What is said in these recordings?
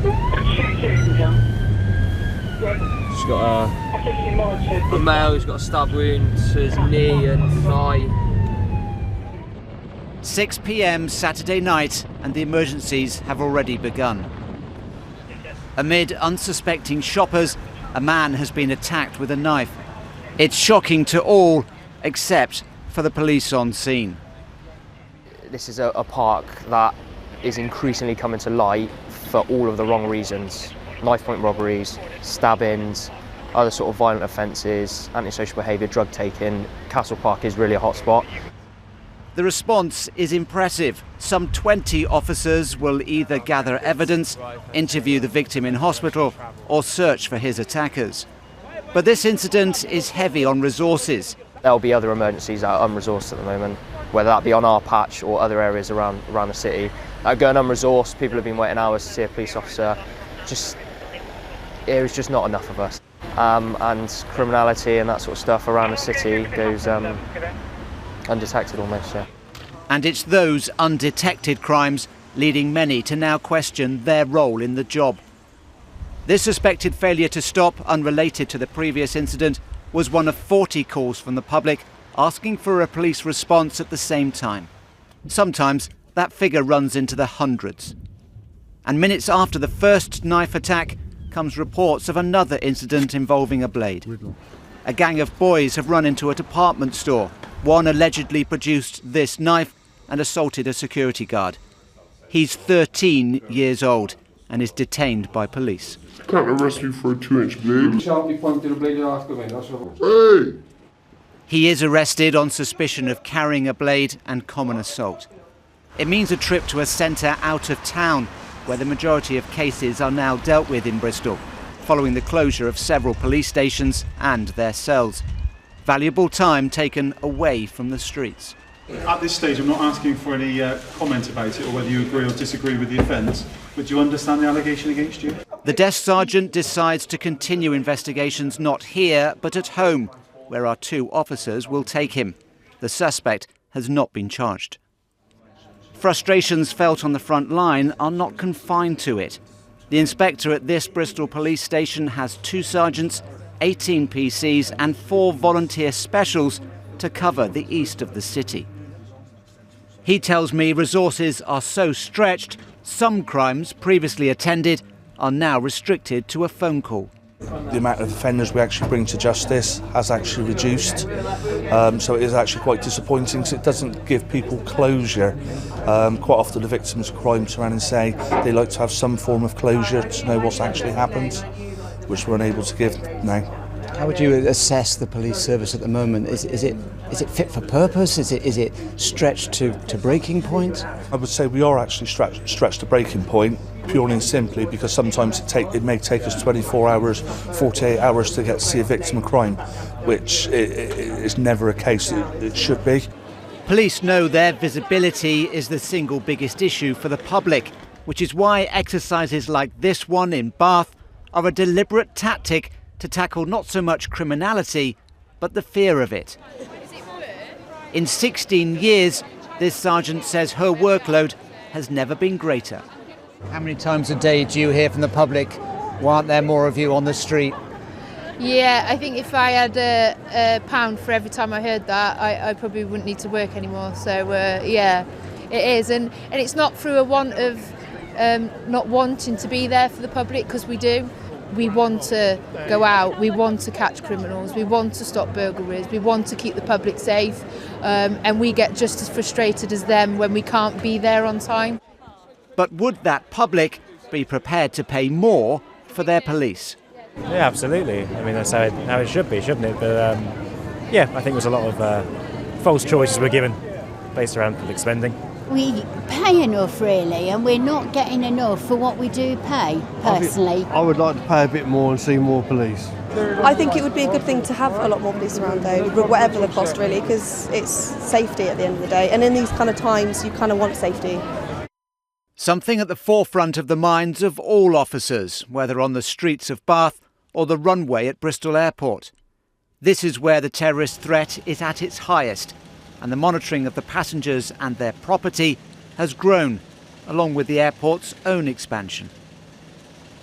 She's got a male who's got a stab wound to his knee and thigh. 6 p.m. Saturday night and the emergencies have already begun. Amid unsuspecting shoppers, a man has been attacked with a knife. It's shocking to all except for the police on scene. This is a park that is increasingly coming to light for all of the wrong reasons. Knife point robberies, stabbings, other sort of violent offences, antisocial behaviour, drug taking. Castle Park is really a hot spot. The response is impressive. Some 20 officers will either gather evidence, interview the victim in hospital, or search for his attackers. But this incident is heavy on resources. There'll be other emergencies that are unresourced at the moment, whether that be on our patch or other areas around the city. Going unresourced, people have been waiting hours to see a police officer. It was just not enough of us. And criminality and that sort of stuff around the city goes undetected almost, yeah. And it's those undetected crimes leading many to now question their role in the job. This suspected failure to stop, unrelated to the previous incident, was one of 40 calls from the public asking for a police response at the same time. Sometimes that figure runs into the hundreds. And minutes after the first knife attack comes reports of another incident involving a blade. A gang of boys have run into a department store. One allegedly produced this knife and assaulted a security guard. He's 13 years old and is detained by police. Can't arrest me for a 2-inch blade. Hey! He is arrested on suspicion of carrying a blade and common assault. It means a trip to a centre out of town, where the majority of cases are now dealt with in Bristol, following the closure of several police stations and their cells. Valuable time taken away from the streets. At this stage, I'm not asking for any comment about it or whether you agree or disagree with the offence, but do you understand the allegation against you? The desk sergeant decides to continue investigations not here, but at home, where our 2 officers will take him. The suspect has not been charged. Frustrations felt on the front line are not confined to it. The inspector at this Bristol police station has 2 sergeants, 18 PCs and 4 volunteer specials to cover the east of the city. He tells me resources are so stretched, some crimes previously attended are now restricted to a phone call. The amount of offenders we actually bring to justice has actually reduced, so it is actually quite disappointing because it doesn't give people closure. Quite often the victims of crime turn around and say they like to have some form of closure to know what's actually happened, which we're unable to give now. How would you assess the police service at the moment? Is it fit for purpose? Is it stretched to breaking point? I would say we are actually stretched to breaking point, purely and simply because sometimes it may take us 24 hours, 48 hours to get to see a victim of crime, which is never a case it should be. Police know their visibility is the single biggest issue for the public, which is why exercises like this one in Bath are a deliberate tactic to tackle not so much criminality, but the fear of it. In 16 years, this sergeant says her workload has never been greater. How many times a day do you hear from the public, why aren't there more of you on the street? Yeah, I think if I had a pound for every time I heard that, I probably wouldn't need to work anymore. So yeah, it is. And it's not through a want of not wanting to be there for the public, because we do. We want to go out, we want to catch criminals, we want to stop burglaries, we want to keep the public safe, and we get just as frustrated as them when we can't be there on time. But would that public be prepared to pay more for their police? Yeah, absolutely. I mean, that's how it should be, shouldn't it? But yeah, I think there's a lot of false choices we're given based around public spending. We pay enough, really, and we're not getting enough for what we do pay, personally. I would like to pay a bit more and see more police. I think it would be a good thing to have a lot more police around, though, whatever the cost, really, because it's safety at the end of the day. And in these kind of times, you kind of want safety. Something at the forefront of the minds of all officers, whether on the streets of Bath or the runway at Bristol Airport. This is where the terrorist threat is at its highest, and the monitoring of the passengers and their property has grown, along with the airport's own expansion.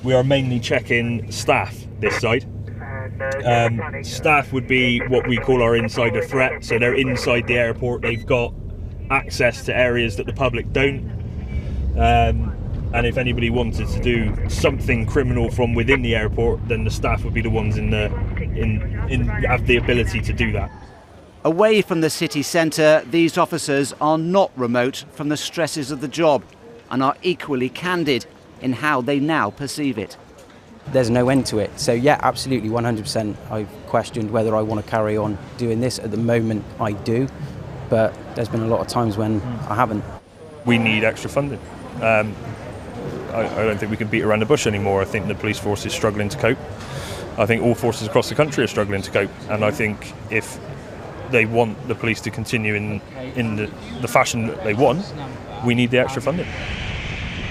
we are mainly checking staff this side. Staff would be what we call our insider threat, so they're inside the airport, they've got access to areas that the public don't, and if anybody wanted to do something criminal from within the airport, then the staff would be the ones have the ability to do that. Away from the city centre, these officers are not remote from the stresses of the job and are equally candid in how they now perceive it. There's no end to it. So yeah, absolutely 100%. I've questioned whether I want to carry on doing this. At the moment I do, but there's been a lot of times when I haven't. We need extra funding. I don't think we can beat around the bush anymore. I think the police force is struggling to cope. I think all forces across the country are struggling to cope, and I think if they want the police to continue in the fashion that they want, we need the extra funding.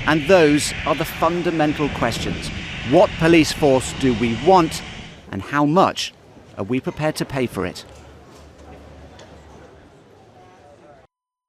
And those are the fundamental questions. What police force do we want, and how much are we prepared to pay for it?